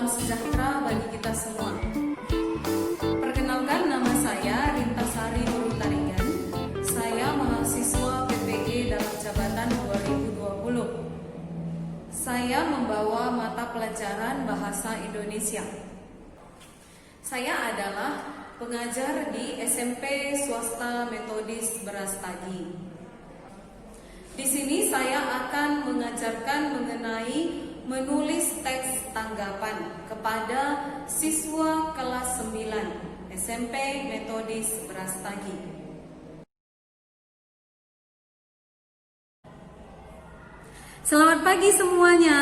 salam sejahtera bagi kita semua. Perkenalkan, nama saya Rintasari Nurutarigan. Saya mahasiswa PPG dalam jabatan 2020. Saya membawa mata pelajaran Bahasa Indonesia. Saya adalah pengajar di SMP Swasta Metodis Brastagi. Di sini saya akan mengajarkan mengenai menulis teks tanggapan kepada siswa kelas 9 SMP Metodis Brastagi. Selamat pagi semuanya.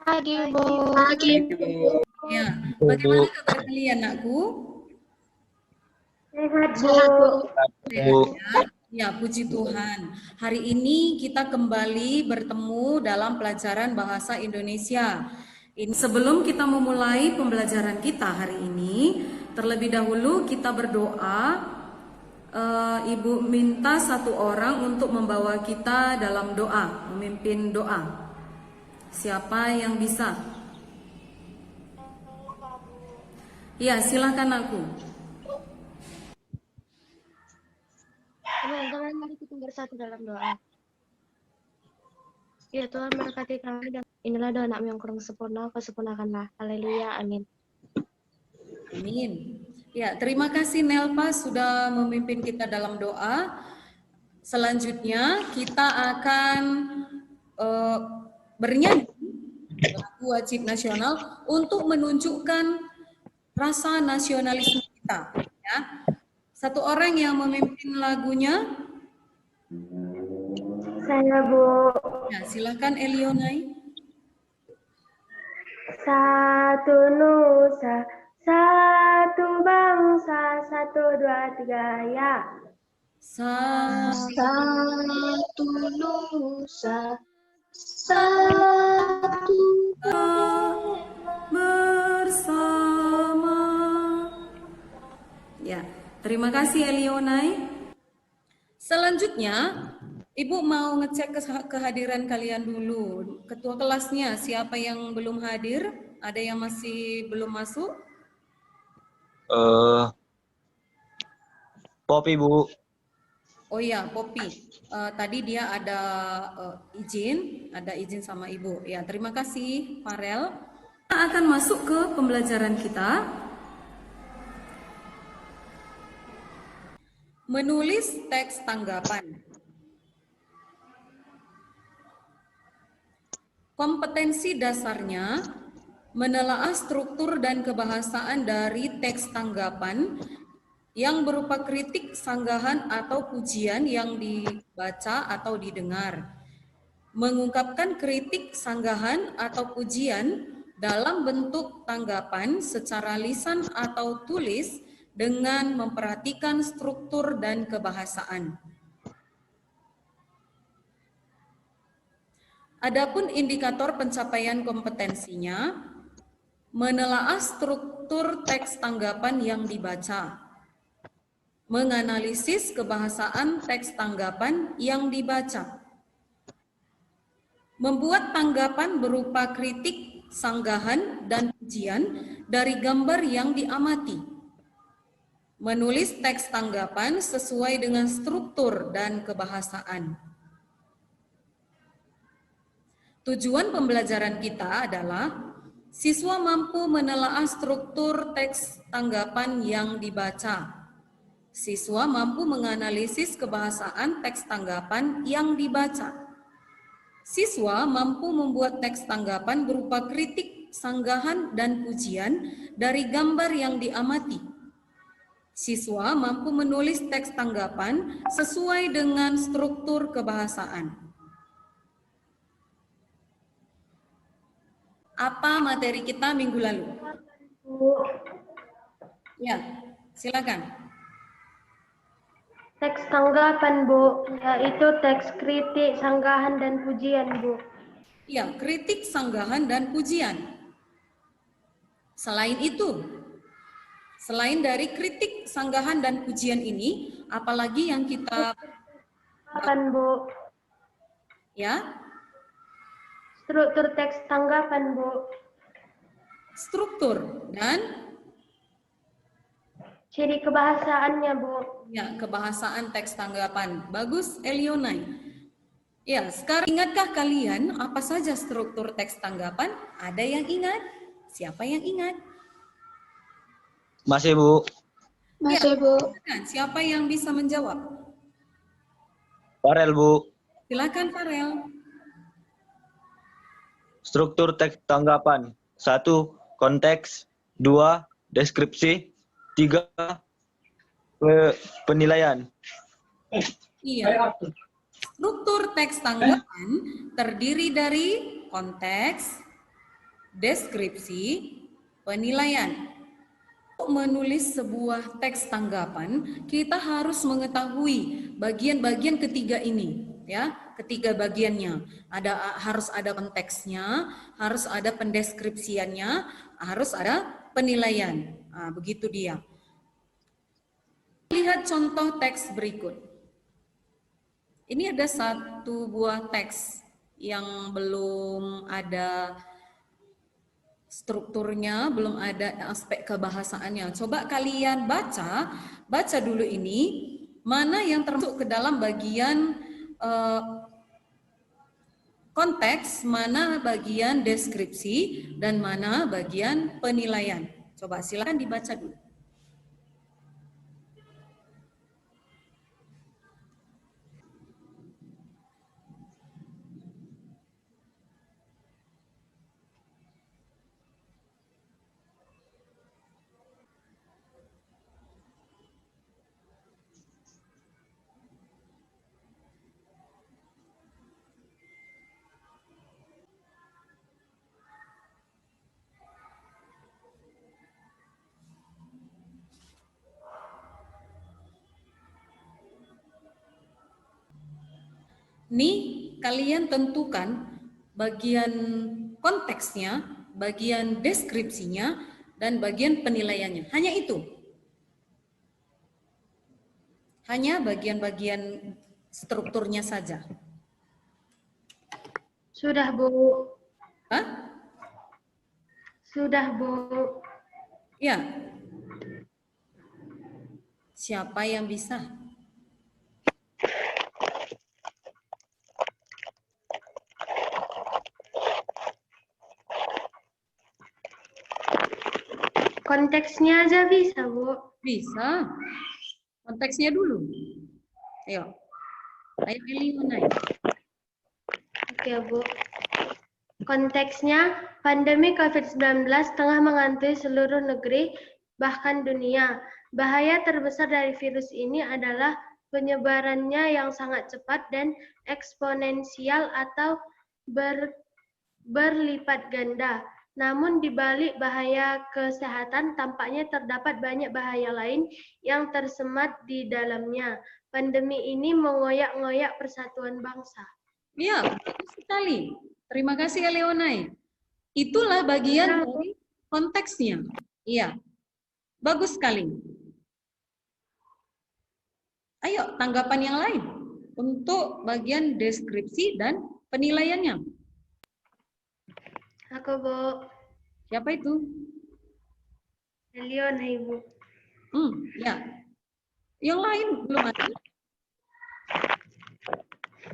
Pagi, Bu. Pagi, Bu. Ya, bagaimana kabar kalian, nakku? Sehat, Bu. Sehat, ya? Ya, puji Tuhan. Hari ini kita kembali bertemu dalam pelajaran Bahasa Indonesia. Sebelum kita memulai pembelajaran kita hari ini, terlebih dahulu kita berdoa. Ibu minta satu orang untuk membawa kita dalam doa, memimpin doa. Siapa yang bisa? Ya, silakan aku. Teman-teman, mari kita bersatu dalam doa. Ya Tuhan, berkati kami dan inilah doa anak yang kurang sempurna, kau sempurnakanlah. Haleluya, amin. Amin. Ya, terima kasih Nelpa sudah memimpin kita dalam doa. Selanjutnya kita akan bernyanyi lagu wajib nasional untuk menunjukkan rasa nasionalisme kita. Ya. Satu orang yang memimpin lagunya. Saya, Bu. Ya, silakan Elionai. Satu nusa, satu bangsa, 1, 2, 3, ya. Satu nusa, satu bersama. Ya, terima kasih Elionai. Selanjutnya, Ibu mau ngecek kehadiran kalian dulu. Ketua kelasnya, siapa yang belum hadir? Ada yang masih belum masuk? Popi, Bu. Oh iya, Popi. Tadi dia ada izin sama Ibu. Ya, terima kasih, Farel. Kita akan masuk ke pembelajaran kita. Menulis teks tanggapan. Kompetensi dasarnya menelaah struktur dan kebahasaan dari teks tanggapan yang berupa kritik, sanggahan, atau pujian yang dibaca atau didengar. Mengungkapkan kritik, sanggahan, atau pujian dalam bentuk tanggapan secara lisan atau tulis dengan memperhatikan struktur dan kebahasaan. Adapun indikator pencapaian kompetensinya, menelaah struktur teks tanggapan yang dibaca, menganalisis kebahasaan teks tanggapan yang dibaca, membuat tanggapan berupa kritik, sanggahan, dan pujian dari gambar yang diamati, menulis teks tanggapan sesuai dengan struktur dan kebahasaan. Tujuan pembelajaran kita adalah siswa mampu menelaah struktur teks tanggapan yang dibaca. Siswa mampu menganalisis kebahasaan teks tanggapan yang dibaca. Siswa mampu membuat teks tanggapan berupa kritik, sanggahan, dan pujian dari gambar yang diamati. Siswa mampu menulis teks tanggapan sesuai dengan struktur kebahasaan. Apa materi kita minggu lalu? Ya, silakan. Teks tanggapan, Bu, yaitu teks kritik, sanggahan, dan pujian, Bu. Ya, kritik, sanggahan, dan pujian. Selain itu, selain dari kritik, sanggahan, dan pujian ini, apalagi yang kita Bu. ya? struktur teks tanggapan, Bu. Struktur dan Ciri kebahasaannya, Bu. ya, kebahasaan teks tanggapan. Bagus, Elionai. Ya, sekarang ingatkah kalian apa saja struktur teks tanggapan? Ada yang ingat? Siapa yang ingat? Masih, Bu. Masih, Bu. Silakan, siapa yang bisa menjawab? Farel, Bu. Silakan, Farel. Struktur teks tanggapan. 1. Konteks. 2. Deskripsi. 3. Penilaian. Iya. Struktur teks tanggapan terdiri dari konteks, deskripsi, penilaian. Untuk menulis sebuah teks tanggapan, kita harus mengetahui bagian-bagian ketiga ini, ya. Ketiga bagiannya. Harus ada konteksnya, harus ada pendeskripsiannya, harus ada penilaian. Nah, begitu dia. Lihat contoh teks berikut. Ini ada satu buah teks yang belum ada strukturnya, belum ada aspek kebahasaannya. Coba kalian baca dulu ini, mana yang termasuk ke dalam bagian konteks, mana bagian deskripsi, dan mana bagian penilaian. Coba silakan dibaca dulu. Nih, kalian tentukan bagian konteksnya, bagian deskripsinya, dan bagian penilaiannya. Hanya itu. Hanya bagian-bagian strukturnya saja. Sudah, Bu. Hah? Sudah, Bu. Ya. Siapa yang bisa? Konteksnya aja bisa, Bu. Bisa. Konteksnya dulu. Ayo. Ayo Elionai. Oke, Bu. Konteksnya, pandemi COVID-19 tengah menghantui seluruh negeri, bahkan dunia. Bahaya terbesar dari virus ini adalah penyebarannya yang sangat cepat dan eksponensial atau berlipat ganda. Namun di balik bahaya kesehatan tampaknya terdapat banyak bahaya lain yang tersemat di dalamnya. Pandemi ini mengoyak-ngoyak persatuan bangsa. Ya, bagus sekali. Terima kasih Elionai. Itulah bagian dari konteksnya. Iya, bagus sekali. Ayo, tanggapan yang lain untuk bagian deskripsi dan penilaiannya. Aku, Bu. Siapa itu? Leon, Ibu. Ya. Yang lain belum ada.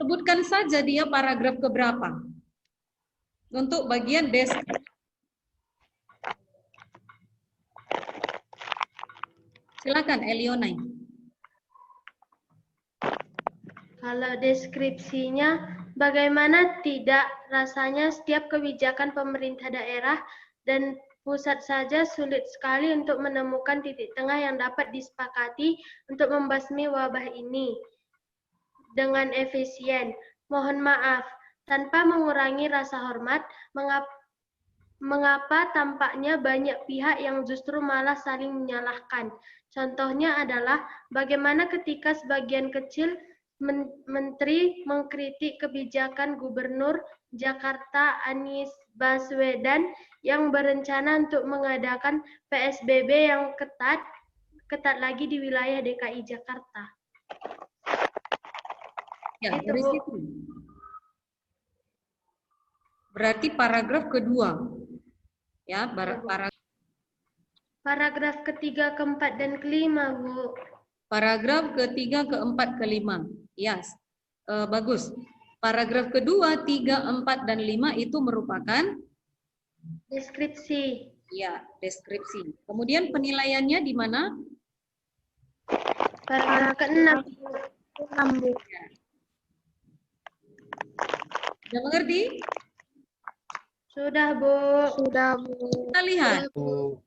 Sebutkan saja dia paragraf keberapa. Untuk bagian deskripsi. Silakan Elionai. Kalau deskripsinya, bagaimana tidak rasanya setiap kebijakan pemerintah daerah dan pusat saja sulit sekali untuk menemukan titik tengah yang dapat disepakati untuk membasmi wabah ini dengan efisien. Mohon maaf, tanpa mengurangi rasa hormat, mengapa tampaknya banyak pihak yang justru malah saling menyalahkan. Contohnya adalah bagaimana ketika sebagian kecil menteri mengkritik kebijakan Gubernur Jakarta Anies Baswedan yang berencana untuk mengadakan PSBB yang ketat lagi di wilayah DKI Jakarta. Ya, Itu, dari Bu. situ. Berarti paragraf kedua. Ya, Paragraf ketiga, keempat, dan kelima, Bu. paragraf ketiga, keempat, kelima. Yes. Bagus. Paragraf kedua, 3, 4, dan 5 itu merupakan Deskripsi. ya, deskripsi. Kemudian penilaiannya di mana? Paragraf ke-6. Bu. Sudah mengerti? Sudah, Bu. Kita lihat.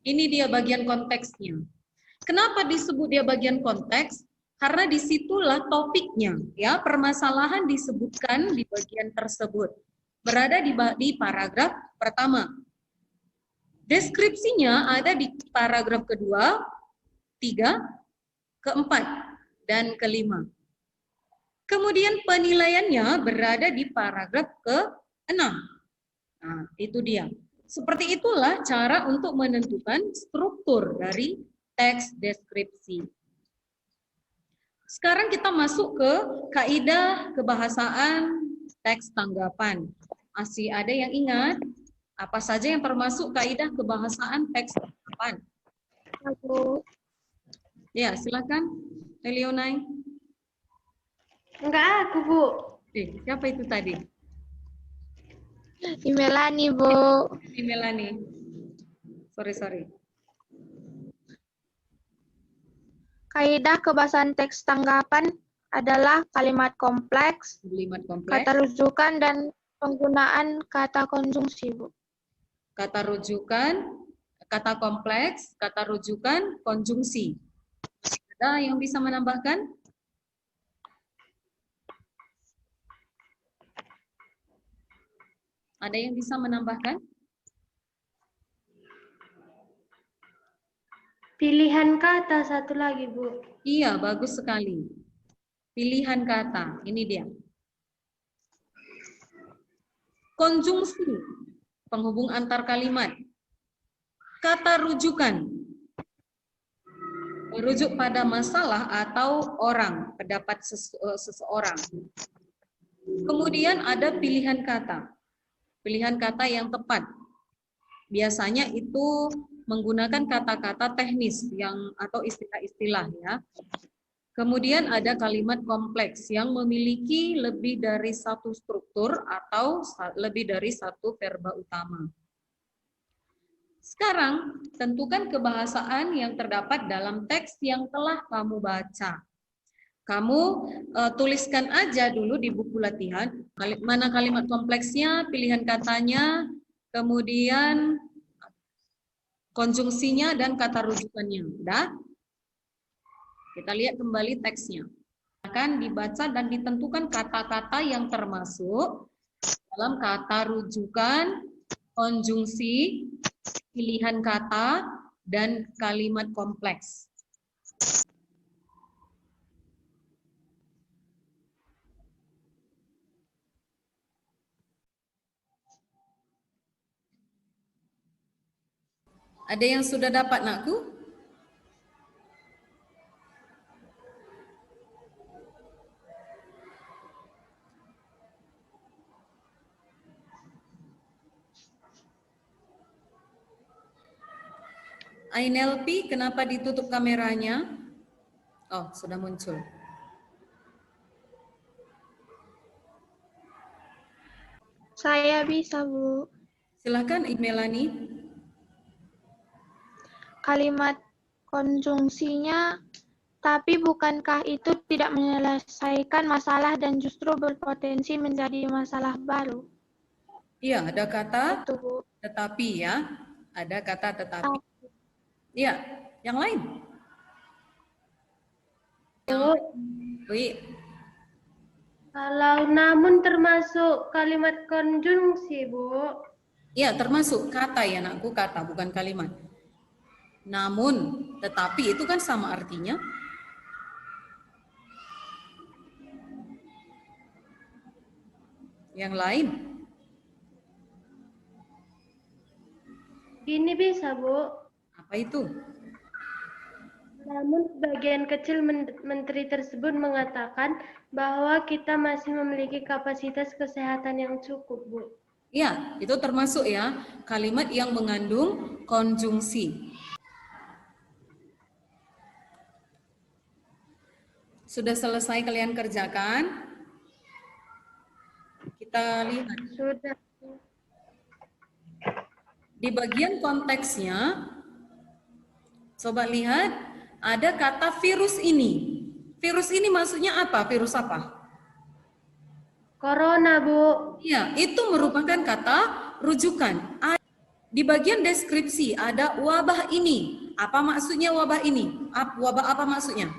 Ini dia bagian konteksnya. Kenapa disebut dia bagian konteks? Karena disitulah topiknya, ya, permasalahan disebutkan di bagian tersebut. Berada di paragraf pertama. Deskripsinya ada di paragraf kedua, 3, keempat, dan kelima. Kemudian penilaiannya berada di paragraf ke-6. Nah, itu dia. Seperti itulah cara untuk menentukan struktur dari teks deskripsi. Sekarang kita masuk ke kaidah kebahasaan teks tanggapan. Masih ada yang ingat apa saja yang termasuk kaidah kebahasaan teks tanggapan? Ya, silakan, Leonai. Enggak aku, Bu. Siapa itu tadi? Melani, Bu. Melani. Sorry. Kaidah kebahasaan teks tanggapan adalah kalimat kompleks, kata rujukan, dan penggunaan kata konjungsi, Bu. Kata rujukan, kata kompleks, kata rujukan, konjungsi. Ada yang bisa menambahkan? Ada yang bisa menambahkan? Pilihan kata satu lagi, Bu. Iya, bagus sekali. Pilihan kata, ini dia. Konjungsi, penghubung antar kalimat. Kata rujukan, merujuk pada masalah atau orang, pendapat seseorang. Kemudian ada pilihan kata. Pilihan kata yang tepat. Biasanya itu menggunakan kata-kata teknis atau istilah-istilah, ya. Kemudian ada kalimat kompleks yang memiliki lebih dari satu struktur atau lebih dari satu verba utama. Sekarang, tentukan kebahasaan yang terdapat dalam teks yang telah kamu baca. Kamu tuliskan aja dulu di buku latihan, mana kalimat kompleksnya, pilihan katanya, kemudian konjungsinya, dan kata rujukannya. Udah? Kita lihat kembali teksnya. Akan dibaca dan ditentukan kata-kata yang termasuk dalam kata rujukan, konjungsi, pilihan kata, dan kalimat kompleks. Ada yang sudah dapat, nakku? Ainelpi, kenapa ditutup kameranya? Oh, sudah muncul. Saya bisa, Bu. Silakan, Melani. Kalimat konjungsinya, tapi bukankah itu tidak menyelesaikan masalah dan justru berpotensi menjadi masalah baru? Iya, ada kata Itu, Bu. tetapi, ya. Ada kata tetapi. Iya, yang lain? Bu, Wih, kalau namun termasuk kalimat konjungsi, Bu. iya, termasuk kata, ya, nakku, kata, bukan kalimat. Namun, tetapi itu kan sama artinya. Yang lain? Ini bisa, Bu. Apa itu? Namun sebagian kecil menteri tersebut mengatakan bahwa kita masih memiliki kapasitas kesehatan yang cukup, Bu. Ya, itu termasuk ya kalimat yang mengandung konjungsi. Sudah selesai kalian kerjakan? Kita lihat. Sudah. Di bagian konteksnya, coba lihat ada kata virus ini. Virus ini maksudnya apa? Virus apa? Corona, Bu. Iya, itu merupakan kata rujukan. Di bagian deskripsi ada wabah ini. Apa maksudnya wabah ini? Wabah apa maksudnya?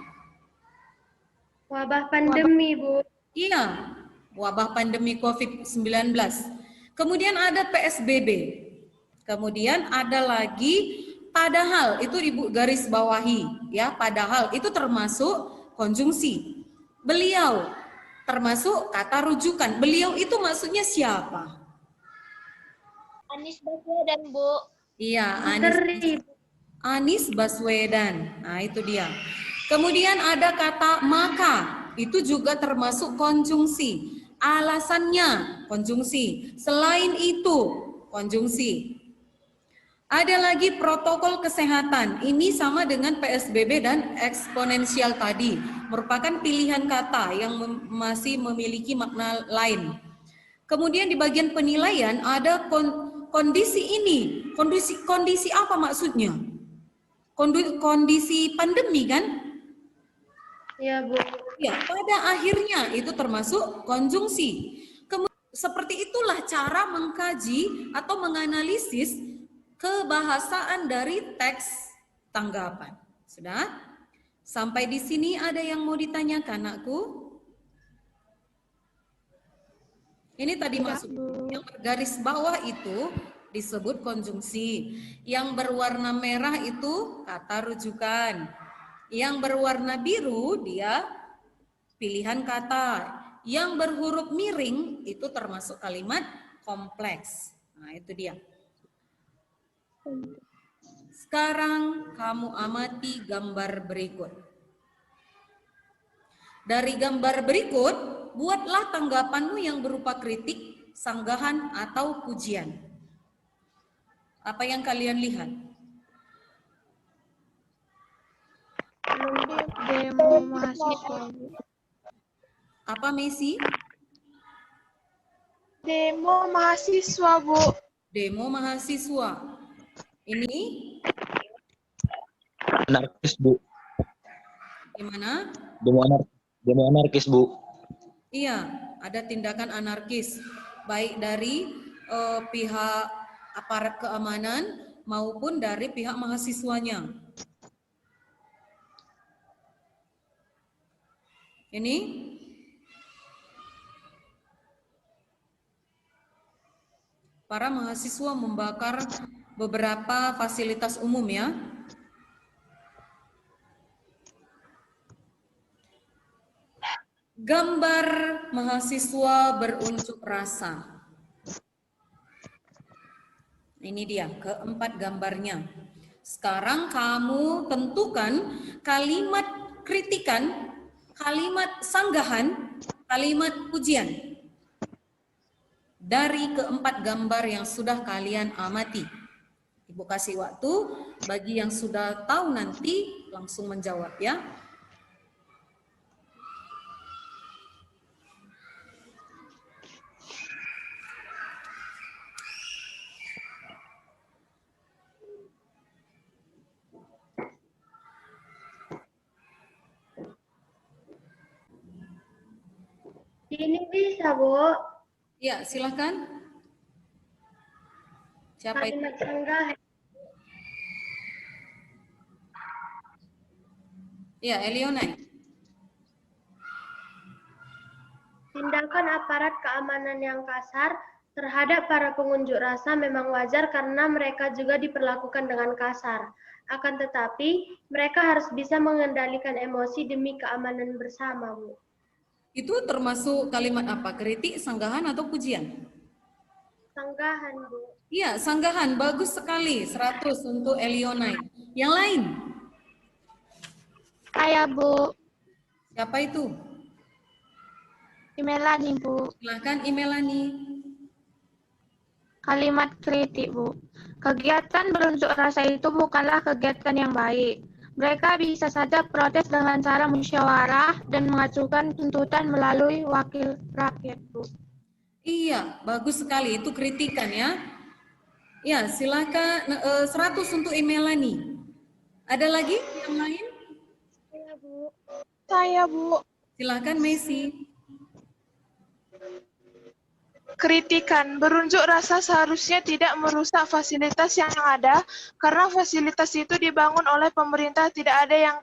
Wabah pandemi, Bu. Iya, wabah pandemi COVID-19. Kemudian ada PSBB. Kemudian ada lagi padahal, itu Ibu garis bawahi ya, padahal itu termasuk konjungsi. Beliau termasuk kata rujukan. Beliau itu maksudnya siapa? Anies Baswedan, Bu. Iya, Menteri. Anies Baswedan. Nah, itu dia. Kemudian ada kata maka, itu juga termasuk konjungsi. Alasannya konjungsi. Selain itu konjungsi. Ada lagi protokol kesehatan. Ini sama dengan PSBB dan eksponensial tadi. Merupakan pilihan kata yang masih memiliki makna lain. Kemudian di bagian penilaian ada kondisi ini. Kondisi apa maksudnya? Kondisi pandemi kan? Ya, Bu. Ya, pada akhirnya itu termasuk konjungsi. Seperti itulah cara mengkaji atau menganalisis kebahasaan dari teks tanggapan. Sudah? Sampai di sini ada yang mau ditanyakan, anakku? Ini tadi masuk. Yang bergaris bawah itu disebut konjungsi. Yang berwarna merah itu kata rujukan. Yang berwarna biru dia pilihan kata. Yang berhuruf miring itu termasuk kalimat kompleks. Nah, itu dia. Sekarang kamu amati gambar berikut. Dari gambar berikut, buatlah tanggapanmu yang berupa kritik, sanggahan, atau pujian. Apa yang kalian lihat? Demo mahasiswa, Bu. Apa, Messi? Demo mahasiswa, Bu. Demo mahasiswa. Ini Anarkis, Bu. gimana? Demo anarkis, Bu. Iya, ada tindakan anarkis, baik dari pihak aparat keamanan maupun dari pihak mahasiswanya. Ini para mahasiswa membakar beberapa fasilitas umum ya. Gambar mahasiswa berunjuk rasa. Ini dia, keempat gambarnya. Sekarang kamu tentukan kalimat kritikan, kalimat sanggahan, kalimat pujian dari keempat gambar yang sudah kalian amati. Ibu kasih waktu bagi yang sudah tahu nanti langsung menjawab ya. Ini bisa, Bu. Ya, silakan. Siapa itu? Kalimat sanggahan. Ya, Elionai. Tindakan aparat keamanan yang kasar terhadap para pengunjuk rasa memang wajar karena mereka juga diperlakukan dengan kasar. Akan tetapi, mereka harus bisa mengendalikan emosi demi keamanan bersama, Bu. Itu termasuk kalimat apa? Kritik, sanggahan, atau pujian? Sanggahan, Bu. Iya, sanggahan. Bagus sekali. 100 untuk Elionai. Yang lain? Saya, Bu. Siapa itu? Imelani, Bu. Silakan Imelani. Kalimat kritik, Bu. Kegiatan berunjuk rasa itu bukanlah kegiatan yang baik. Mereka bisa saja protes dengan cara musyawarah dan mengajukan tuntutan melalui wakil rakyat, Bu. Iya, bagus sekali. Itu kritikan ya. Ya, silakan 100 untuk Melani. Ada lagi yang lain? Saya, Bu. Silakan Messi. Kritikan, berunjuk rasa seharusnya tidak merusak fasilitas yang ada karena fasilitas itu dibangun oleh pemerintah, tidak ada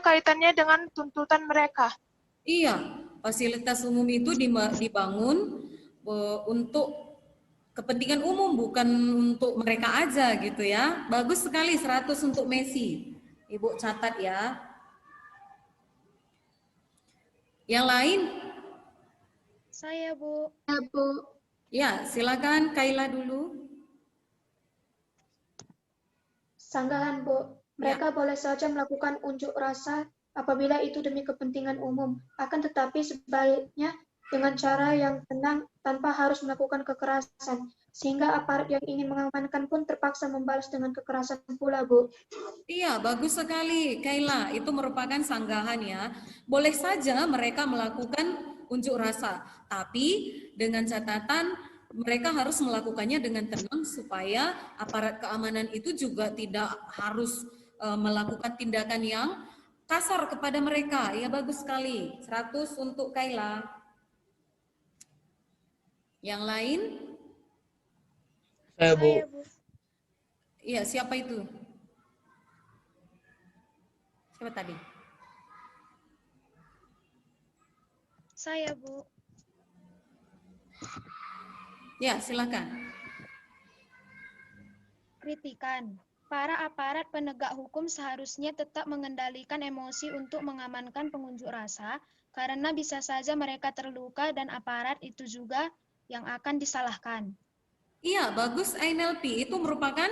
kaitannya dengan tuntutan mereka. Iya, fasilitas umum itu dibangun untuk kepentingan umum, bukan untuk mereka aja gitu ya. Bagus sekali, 100 untuk Messi. Ibu catat ya. Yang lain? Saya, Bu. Ya, silakan Kaila dulu. Sanggahan, Bu. Mereka boleh saja melakukan unjuk rasa apabila itu demi kepentingan umum. Akan tetapi sebaiknya dengan cara yang tenang tanpa harus melakukan kekerasan. Sehingga aparat yang ingin mengamankan pun terpaksa membalas dengan kekerasan pula, Bu. Iya, bagus sekali Kaila. Itu merupakan sanggahan ya. Boleh saja mereka melakukan unjuk rasa, tapi dengan catatan mereka harus melakukannya dengan tenang supaya aparat keamanan itu juga tidak harus melakukan tindakan yang kasar kepada mereka. Ya, bagus sekali. 100 untuk Kaila. Yang lain? Saya, Bu. Iya, siapa itu? Siapa tadi? Saya, Bu. Ya, silakan. Kritikan. Para aparat penegak hukum seharusnya tetap mengendalikan emosi untuk mengamankan pengunjuk rasa, karena bisa saja mereka terluka dan aparat itu juga yang akan disalahkan. Iya, bagus NLP. Itu merupakan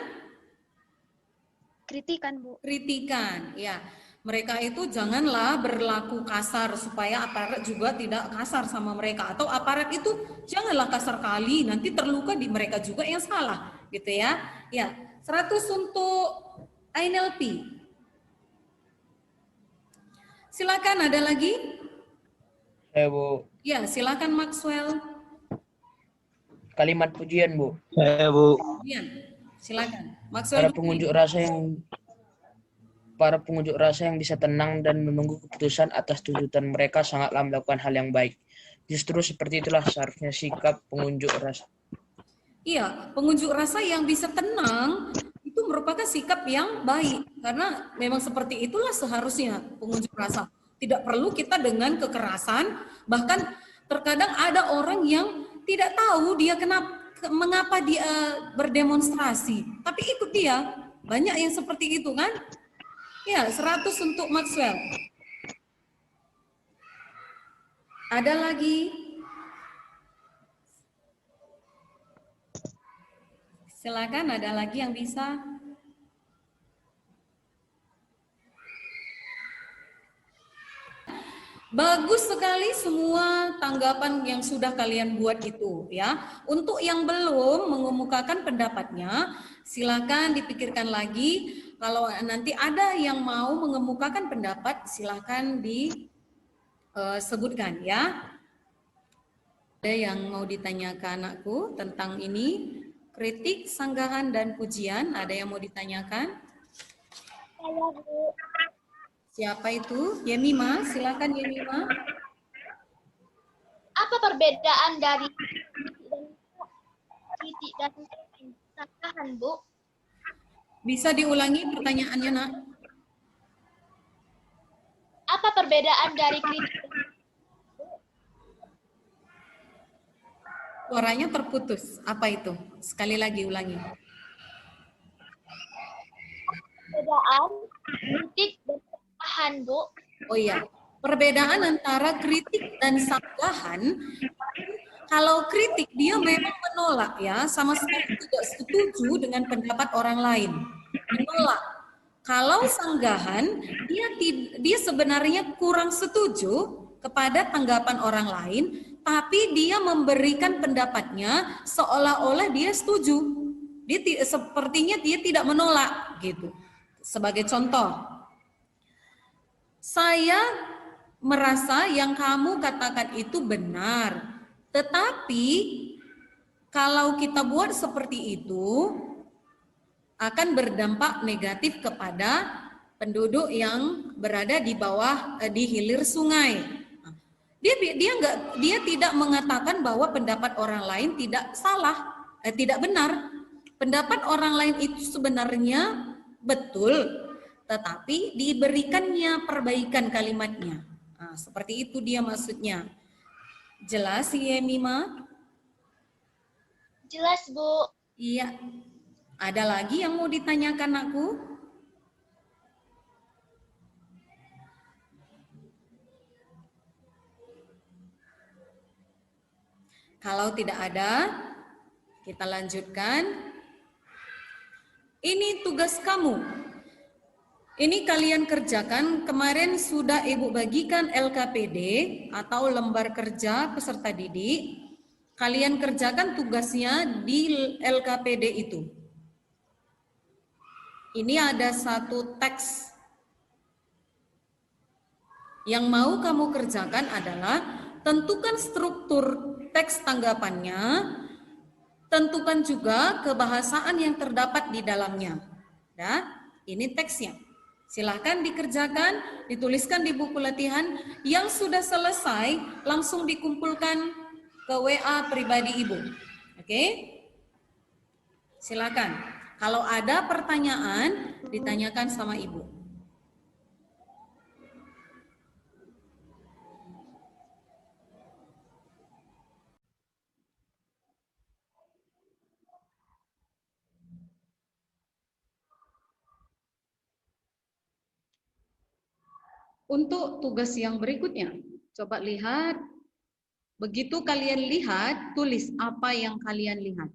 Kritikan, Bu. kritikan. Ya, mereka itu janganlah berlaku kasar supaya aparat juga tidak kasar sama mereka. Atau aparat itu janganlah kasar kali, nanti terluka di mereka juga yang salah. Gitu ya. Ya, 100 untuk NLP. Silakan, ada lagi? Saya, Bu. Ya, silakan Maxwell. Kalimat pujian, Bu. Saya, Bu. Kemudian, silakan. Maxwell. Para pengunjuk rasa yang bisa tenang dan menunggu keputusan atas tuntutan mereka sangatlah melakukan hal yang baik. Justru seperti itulah seharusnya sikap pengunjuk rasa. Iya, pengunjuk rasa yang bisa tenang itu merupakan sikap yang baik. Karena memang seperti itulah seharusnya pengunjuk rasa. Tidak perlu kita dengan kekerasan, bahkan terkadang ada orang yang tidak tahu dia mengapa dia berdemonstrasi, tapi ikut dia. Banyak yang seperti itu kan? Ya, 100 untuk Maxwell. Ada lagi? Silakan, ada lagi yang bisa? Bagus sekali semua tanggapan yang sudah kalian buat itu ya. Untuk yang belum mengemukakan pendapatnya, silakan dipikirkan lagi. Kalau nanti ada yang mau mengemukakan pendapat, silakan disebutkan ya. Ada yang mau ditanyakan anakku tentang ini? Kritik, sanggahan, dan pujian. Ada yang mau ditanyakan? Saya, Bu. Siapa itu? Yemima, silakan Yemima. Apa perbedaan dari kritik dan sanggahan, Bu? Bisa diulangi pertanyaannya, Nak? Apa perbedaan dari kritik? Suaranya terputus. Apa itu? Sekali lagi ulangi. Perbedaan kritik dan sanggahan, Bu. Oh iya, perbedaan antara kritik dan sanggahan. Kalau kritik dia memang menolak ya, sama sekali tidak setuju dengan pendapat orang lain. Menolak. Kalau sanggahan dia sebenarnya kurang setuju kepada tanggapan orang lain, tapi dia memberikan pendapatnya seolah-olah dia setuju. Sepertinya dia tidak menolak gitu. Sebagai contoh, saya merasa yang kamu katakan itu benar, tetapi kalau kita buat seperti itu akan berdampak negatif kepada penduduk yang berada di bawah di hilir sungai. Dia tidak mengatakan bahwa pendapat orang lain tidak salah, tidak benar. Pendapat orang lain itu sebenarnya betul, tetapi diberikannya perbaikan kalimatnya. Nah, seperti itu dia maksudnya. Jelas ya Mima? Jelas, Bu. Iya. Ada lagi yang mau ditanyakan aku? Kalau tidak ada, kita lanjutkan. Ini tugas kamu. Ini kalian kerjakan. Kemarin sudah Ibu bagikan LKPD atau lembar kerja peserta didik. Kalian kerjakan tugasnya di LKPD itu. Ini ada satu teks. Yang mau kamu kerjakan adalah tentukan struktur teks tanggapannya, tentukan juga kebahasaan yang terdapat di dalamnya. Nah, ini teksnya. Silahkan dikerjakan, dituliskan di buku latihan. Yang sudah selesai, langsung dikumpulkan ke WA pribadi Ibu. Oke? Silakan. Kalau ada pertanyaan, ditanyakan sama Ibu. Untuk tugas yang berikutnya, coba lihat. Begitu kalian lihat, tulis apa yang kalian lihat.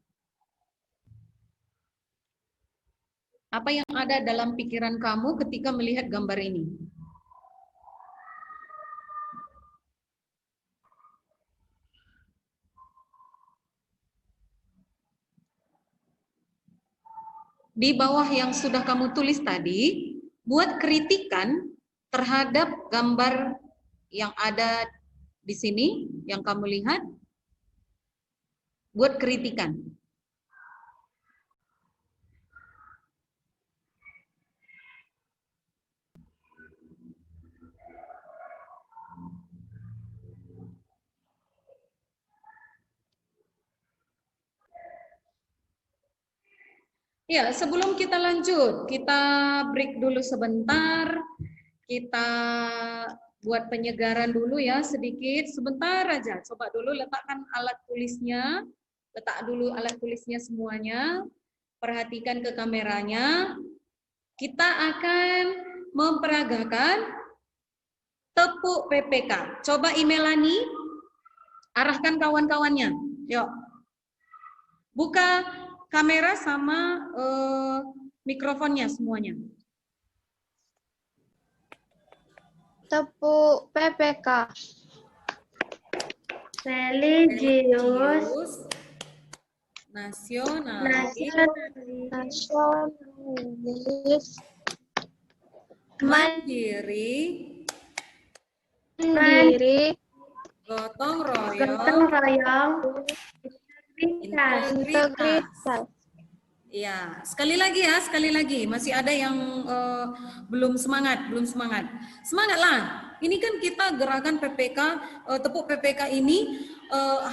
Apa yang ada dalam pikiran kamu ketika melihat gambar ini? Di bawah yang sudah kamu tulis tadi, buat kritikan terhadap gambar yang ada di sini, yang kamu lihat, buat kritikan. Ya, sebelum kita lanjut, kita break dulu sebentar. Kita buat penyegaran dulu ya, sedikit, sebentar aja. Coba dulu letakkan alat tulisnya, letak dulu alat tulisnya semuanya. Perhatikan ke kameranya. Kita akan memperagakan tepuk PPK. Coba Imelani, arahkan kawan-kawannya. Yuk. Buka kamera sama mikrofonnya semuanya. Tepuk PPK. Religius Nasionalis mandiri gotong royong integritas. Ya, sekali lagi ya, sekali lagi. Masih ada yang belum semangat. Semangatlah. Ini kan kita gerakan PPK, tepuk PPK ini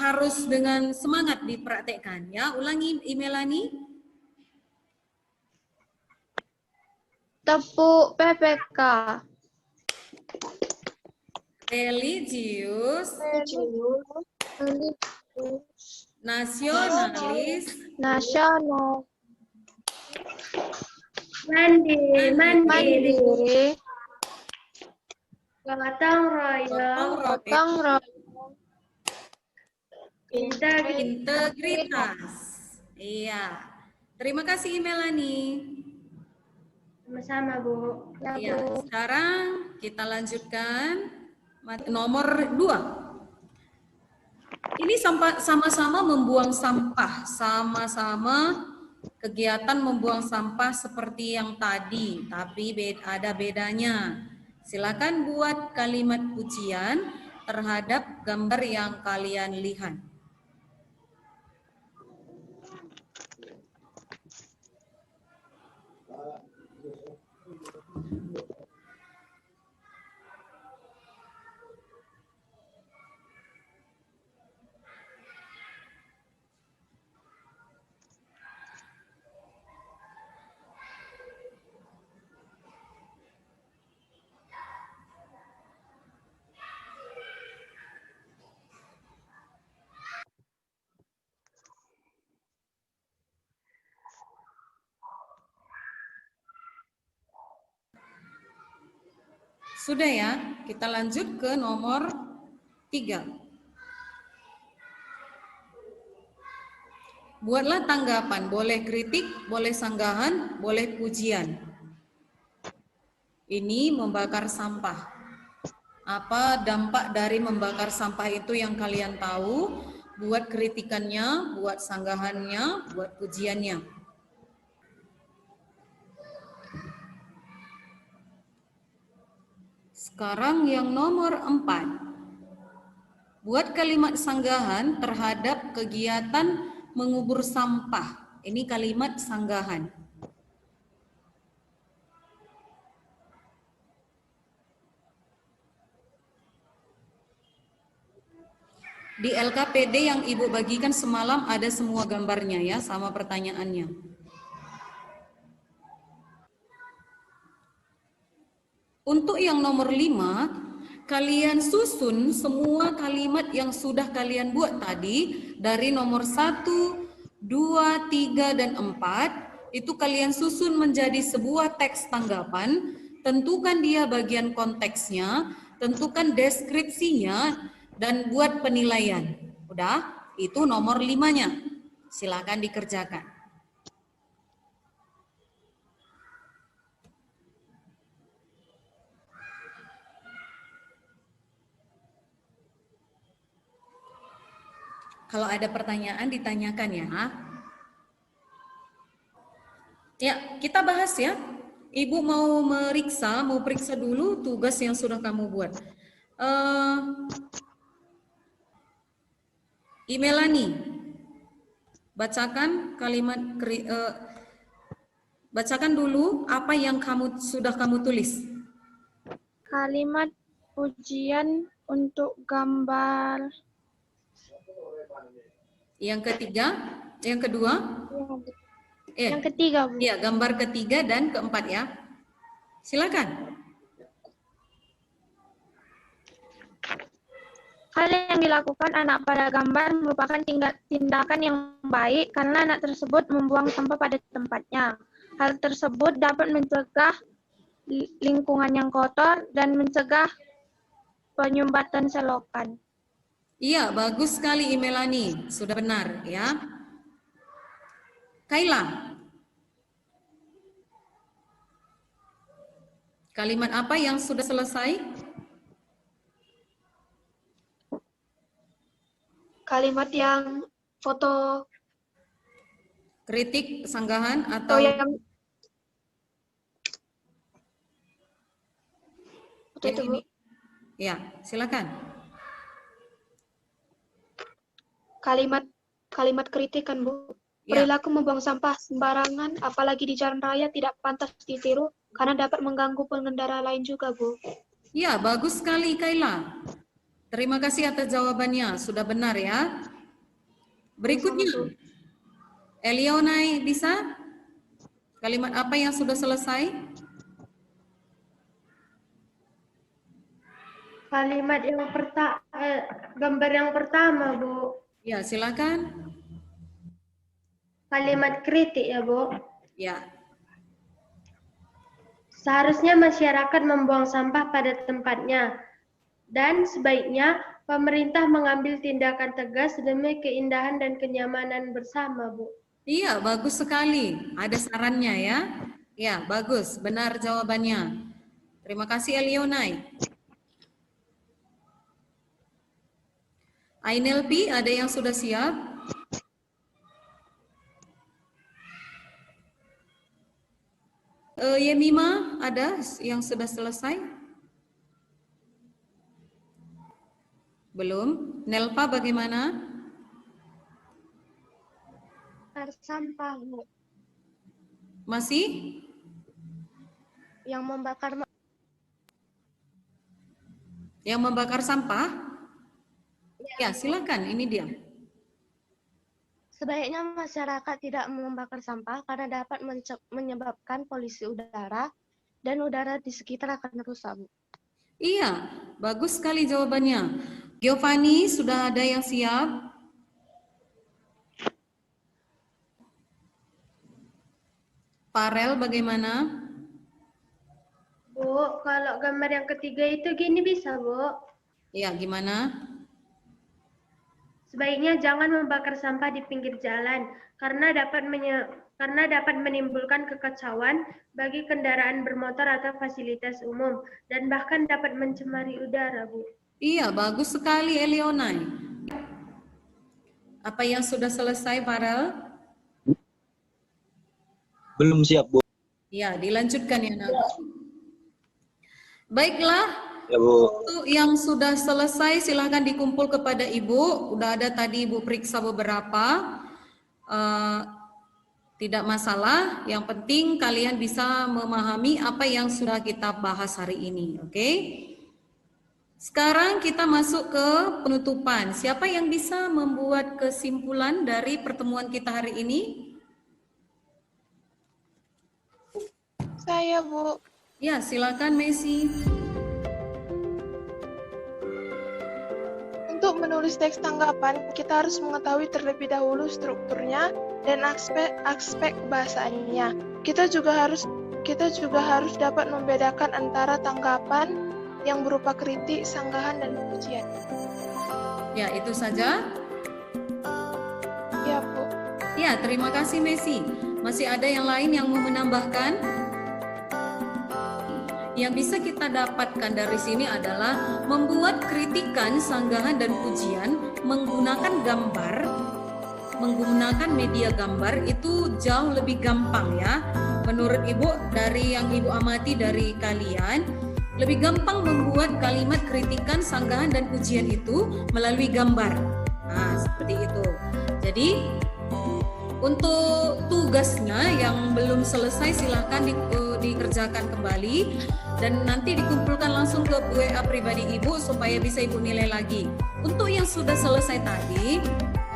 harus dengan semangat dipraktekkan ya. Ulangi Imelani. Tepuk PPK. Religius nasionalis mandiri gotong royong integritas. Iya. Terima kasih Melani. Sama-sama, Bu. Ya, sekarang kita lanjutkan nomor 2. ini sama-sama membuang sampah, sama-sama kegiatan membuang sampah seperti yang tadi, tapi ada bedanya. Silakan buat kalimat pujian terhadap gambar yang kalian lihat. Sudah ya, kita lanjut ke nomor 3. Buatlah tanggapan, boleh kritik, boleh sanggahan, boleh pujian. Ini membakar sampah. Apa dampak dari membakar sampah itu yang kalian tahu? Buat kritikannya, buat sanggahannya, buat pujiannya. Sekarang yang nomor 4. Buat kalimat sanggahan terhadap kegiatan mengubur sampah. Ini kalimat sanggahan. Di LKPD yang Ibu bagikan semalam ada semua gambarnya ya, sama pertanyaannya. Untuk yang nomor 5, kalian susun semua kalimat yang sudah kalian buat tadi dari nomor 1, 2, 3, dan 4. Itu kalian susun menjadi sebuah teks tanggapan, tentukan dia bagian konteksnya, tentukan deskripsinya, dan buat penilaian. Udah, itu nomor 5-nya. Silakan dikerjakan. Kalau ada pertanyaan ditanyakan ya. Ya, kita bahas ya. Ibu mau periksa dulu tugas yang sudah kamu buat. Imelani, bacakan bacakan dulu apa yang sudah kamu tulis. Kalimat pujian untuk gambar. Yang ketiga, yang kedua? Yang ketiga, Bu. Iya, gambar ketiga dan keempat ya. Silakan. Hal yang dilakukan anak pada gambar merupakan tindakan yang baik karena anak tersebut membuang sampah pada tempatnya. Hal tersebut dapat mencegah lingkungan yang kotor dan mencegah penyumbatan selokan. Iya, bagus sekali Imelani. Sudah benar ya. Kaila. Kalimat apa yang sudah selesai? Kalimat yang foto Kritik, sanggahan, atau yang foto itu, Bu. Ya, silakan. Kalimat kritik kan, Bu. Perilaku membuang sampah sembarangan, apalagi di jalan raya tidak pantas ditiru karena dapat mengganggu pengendara lain juga, Bu. Ya, bagus sekali Kaila. Terima kasih atas jawabannya, sudah benar ya. Berikutnya, Elionai bisa? Kalimat apa yang sudah selesai? Kalimat yang gambar yang pertama, Bu. Ya, silakan. Kalimat kritik ya, Bu. Ya. Seharusnya masyarakat membuang sampah pada tempatnya dan sebaiknya pemerintah mengambil tindakan tegas demi keindahan dan kenyamanan bersama, Bu. Iya, bagus sekali. Ada sarannya ya. Ya, bagus. Benar jawabannya. Terima kasih Elionai. Ainelpi, ada yang sudah siap? Yemima, ada yang sudah selesai? Belum. Nelpa bagaimana? Bakar sampah, Bu. Masih? Yang membakar sampah? Ya, silakan. Ini dia. Sebaiknya masyarakat tidak membakar sampah karena dapat menyebabkan polusi udara dan udara di sekitar akan rusak, Bu. Iya, bagus sekali jawabannya. Giovanni, sudah ada yang siap? Farel, bagaimana? Bu, kalau gambar yang ketiga itu gini bisa, Bu. Ya, gimana? Sebaiknya jangan membakar sampah di pinggir jalan karena dapat menimbulkan kekacauan bagi kendaraan bermotor atau fasilitas umum dan bahkan dapat mencemari udara, Bu. Iya, bagus sekali Elionai. Apa yang sudah selesai, Farel? Belum siap, Bu. Ya, dilanjutkan ya, Nak. Baiklah, Ya, Bu. untuk yang sudah selesai silahkan dikumpul kepada Ibu. Udah ada tadi Ibu periksa beberapa. Tidak masalah, yang penting kalian bisa memahami apa yang sudah kita bahas hari ini, oke? Sekarang kita masuk ke penutupan. Siapa yang bisa membuat kesimpulan dari pertemuan kita hari ini? Saya, Bu. Ya, silakan Messi. Untuk menulis teks tanggapan, kita harus mengetahui terlebih dahulu strukturnya dan aspek kebahasaannya. Kita juga harus dapat membedakan antara tanggapan yang berupa kritik, sanggahan, dan pujian. Ya, itu saja. Ya, Bu. Ya, terima kasih Messi. Masih ada yang lain yang mau menambahkan? Yang bisa kita dapatkan dari sini adalah membuat kritikan, sanggahan, dan pujian menggunakan gambar, menggunakan media gambar itu jauh lebih gampang ya. Menurut Ibu, dari yang Ibu amati dari kalian, lebih gampang membuat kalimat kritikan, sanggahan, dan pujian itu melalui gambar. Nah, seperti itu. Jadi, untuk tugasnya yang belum selesai silahkan dikerjakan kembali dan nanti dikumpulkan langsung ke WA pribadi Ibu supaya bisa Ibu nilai lagi. Untuk yang sudah selesai tadi,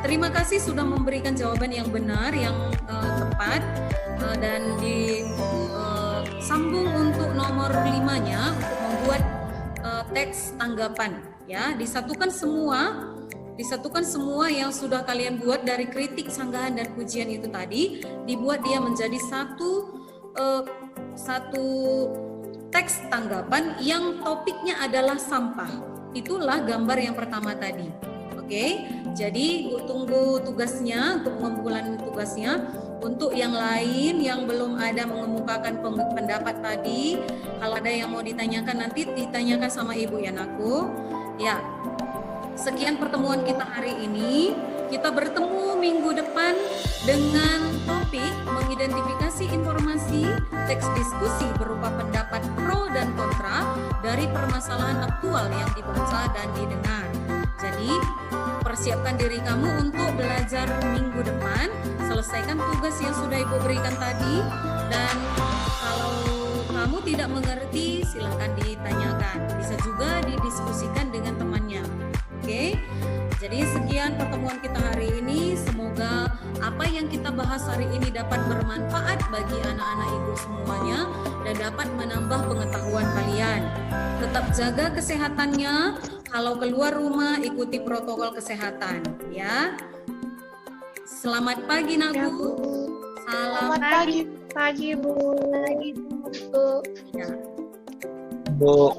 terima kasih sudah memberikan jawaban yang benar, yang tepat, dan disambung untuk nomor 5-nya untuk membuat teks tanggapan. Ya, disatukan semua yang sudah kalian buat dari kritik, sanggahan, dan pujian itu tadi, dibuat dia menjadi satu teks tanggapan yang topiknya adalah sampah. Itulah gambar yang pertama tadi. Oke, jadi tunggu tugasnya untuk pengumpulan tugasnya. Untuk yang lain yang belum ada mengemukakan pendapat tadi, kalau ada yang mau ditanyakan nanti ditanyakan sama Ibu ya, Naku. Ya. Sekian pertemuan kita hari ini. Kita bertemu minggu depan dengan topik mengidentifikasi informasi teks diskusi berupa pendapat pro dan kontra dari permasalahan aktual yang dibaca dan didengar. Jadi, persiapkan diri kamu untuk belajar minggu depan. Selesaikan tugas yang sudah Ibu berikan tadi. Dan kalau kamu tidak mengerti, silakan ditanyakan. Bisa juga didiskusikan dengan temannya. Oke, jadi sekian pertemuan kita hari ini. Semoga apa yang kita bahas hari ini dapat bermanfaat bagi anak-anak Ibu semuanya dan dapat menambah pengetahuan kalian. Tetap jaga kesehatannya. Kalau keluar rumah, ikuti protokol kesehatan, ya. Selamat pagi, Naku. Salam Pagi, Bu. Lagi, Bu. ya. Bu.